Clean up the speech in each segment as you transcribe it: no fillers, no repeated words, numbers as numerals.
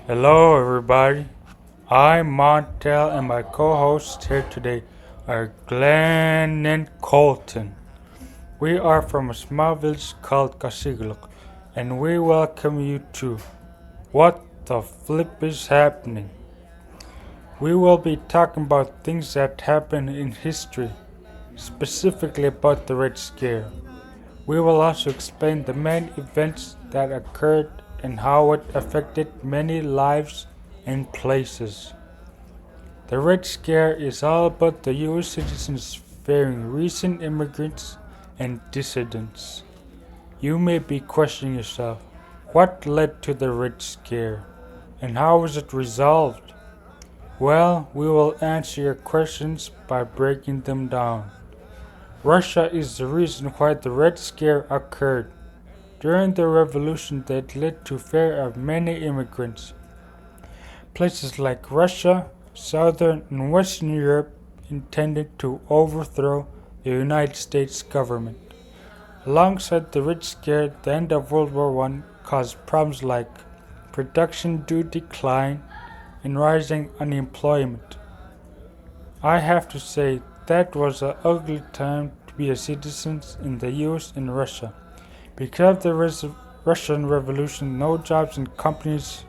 Hello, everybody. I'm Montel, and my co-hosts here today are Glenn and Colton. We are from a small village called Kasigluk, and we welcome you to What the Flip is Happening. We will be talking about things that happened in history, specifically about the Red Scare. We will also explain the main events that occurred and how it affected many lives and places. The Red Scare is all about the US citizens fearing recent immigrants and dissidents. You may be questioning yourself, what led to the Red Scare and how was it resolved? Well, we will answer your questions by breaking them down. Russia is the reason why the Red Scare occurred. During the revolution that led to fear of many immigrants, places like Russia, Southern and Western Europe intended to overthrow the United States government. Alongside the Red Scare, the end of World War I caused problems like production due decline and rising unemployment. I have to say that was an ugly time to be a citizen in the US and Russia. Because of the Russian Revolution, no jobs and companies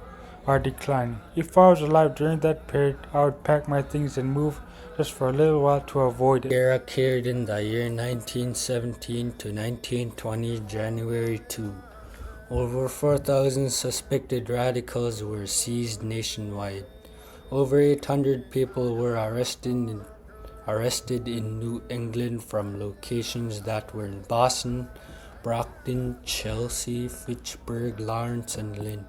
are declining. If I was alive during that period, I would pack my things and move just for a little while to avoid it. Era occurred in the year 1917 to 1920, January 2. Over 4,000 suspected radicals were seized nationwide. Over 800 people were arrested in New England from locations that were in Boston, Brockton, Chelsea, Fitchburg, Lawrence, and Lynn.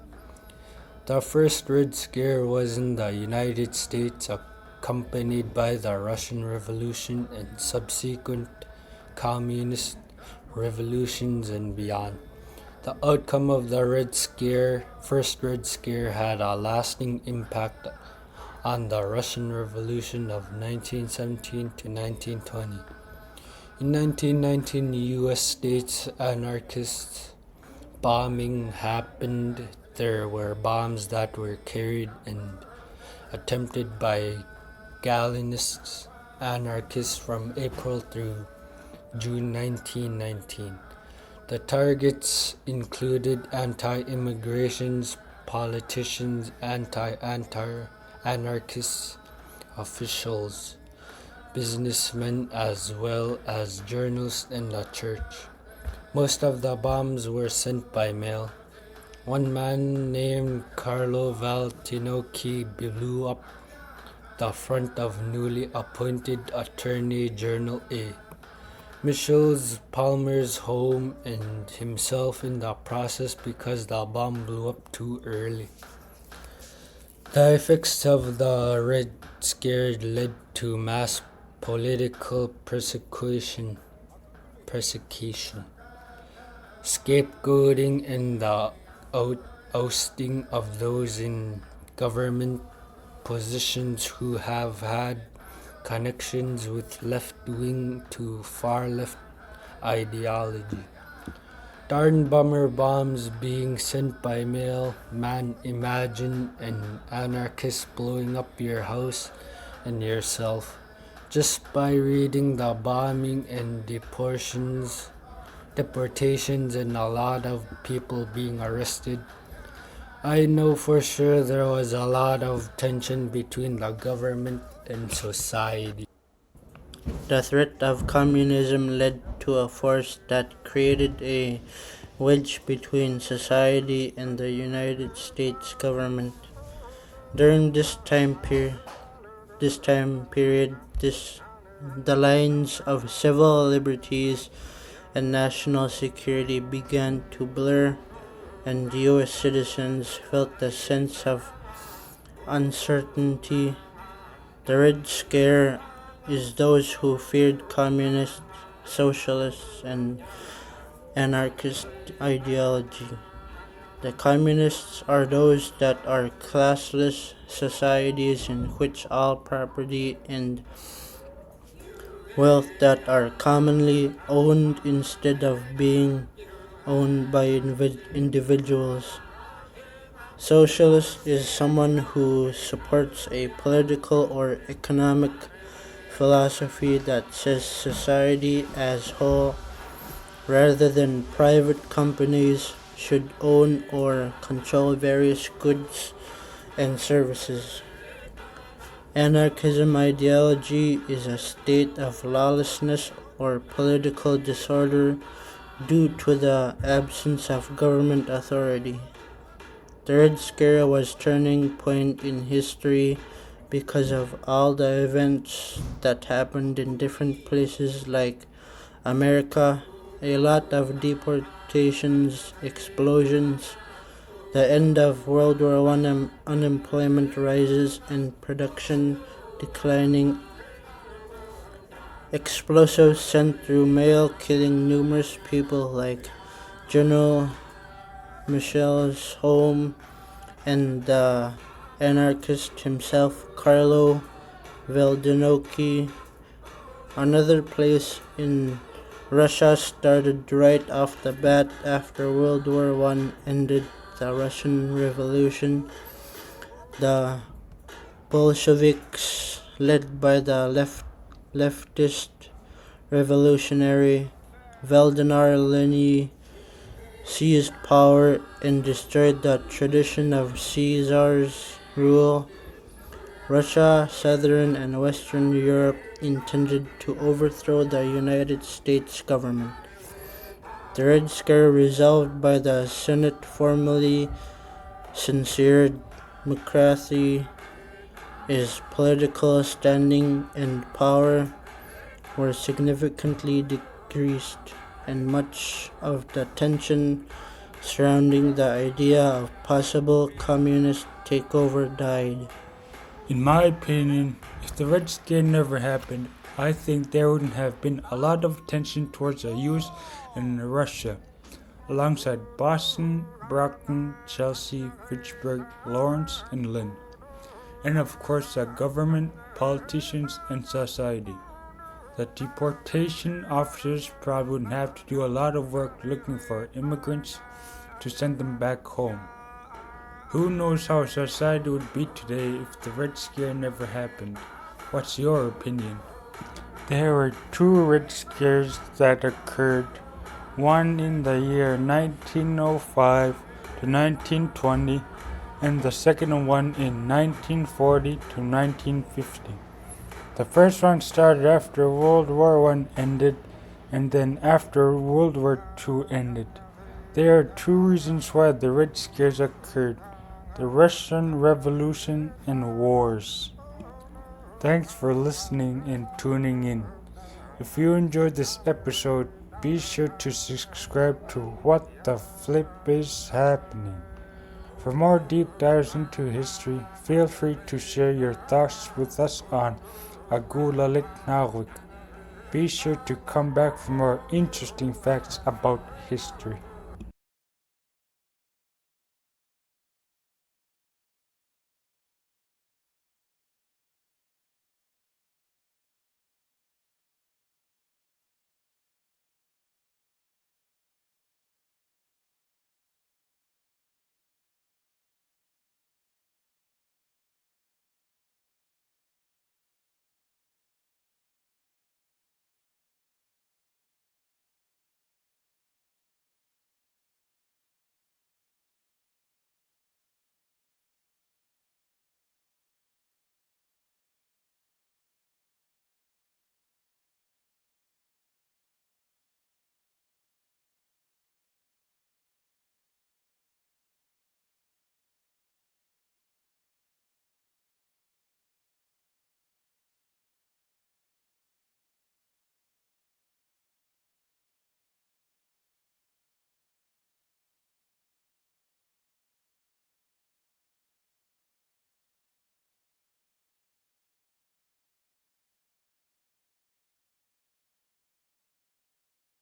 The first Red Scare was in the United States, accompanied by the Russian Revolution and subsequent communist revolutions and beyond. The outcome of the first Red Scare had a lasting impact on the Russian Revolution of 1917 to 1920. In 1919, U.S. states anarchist bombing happened. There were bombs that were carried and attempted by Galenists, anarchists from April through June 1919. The targets included anti-immigrations, politicians, anarchists, officials, businessmen, as well as journalists and the church. Most of the bombs were sent by mail. One man named Carlo Valtinocchi blew up the front of newly appointed Attorney General A. Michelle Palmer's home and himself in the process because the bomb blew up too early. The effects of the Red Scare led to mass political persecution, scapegoating, and the ousting of those in government positions who have had connections with left-wing to far-left ideology. Darn bummer bombs being sent by mail, man, imagine an anarchist blowing up your house and yourself just by reading the bombing and deportations and a lot of people being arrested. I know for sure there was a lot of tension between the government and society. The threat of communism led to a force that created a wedge between society and the United States government. During this time period, the lines of civil liberties and national security began to blur, and U.S. citizens felt a sense of uncertainty. The Red Scare is those who feared communist, socialist, and anarchist ideology. The communists are those that are classless societies in which all property and wealth that are commonly owned instead of being owned by individuals. Socialist is someone who supports a political or economic philosophy that says society as whole, rather than private companies, should own or control various goods and services. Anarchism ideology is a state of lawlessness or political disorder due to the absence of government authority. The Red Scare was a turning point in history because of all the events that happened in different places like America, a lot of deportations, explosions, the end of World War I, unemployment rises and production declining, explosives sent through mail killing numerous people like General Michel's home and the anarchist himself, Carlo Veldinocchi. Another place in Russia started right off the bat after World War I ended, the Russian Revolution. The Bolsheviks, led by the leftist revolutionary Vladimir Lenin, seized power and destroyed the tradition of Caesar's rule. Russia, Southern and Western Europe intended to overthrow the United States government. The Red Scare, resolved by the Senate, formally censured McCarthy. His political standing and power were significantly decreased, and much of the tension surrounding the idea of possible communist takeover died. In my opinion, if the Red Scare never happened, I think there wouldn't have been a lot of tension towards the US and Russia, alongside Boston, Brockton, Chelsea, Fitchburg, Lawrence, and Lynn, and of course the government, politicians, and society. The deportation officers probably wouldn't have to do a lot of work looking for immigrants to send them back home. Who knows how society would be today if the Red Scare never happened? What's your opinion? There were two Red Scares that occurred, one in the year 1905 to 1920, and the second one in 1940 to 1950. The first one started after World War I ended, and then after World War II ended. There are two reasons why the Red Scares occurred: the Russian Revolution and wars. Thanks for listening and tuning in. If you enjoyed this episode, be sure to subscribe to What the Flip is Happening. For more deep dives into history, feel free to share your thoughts with us on Akula Elitnaurvik. Be sure to come back for more interesting facts about history.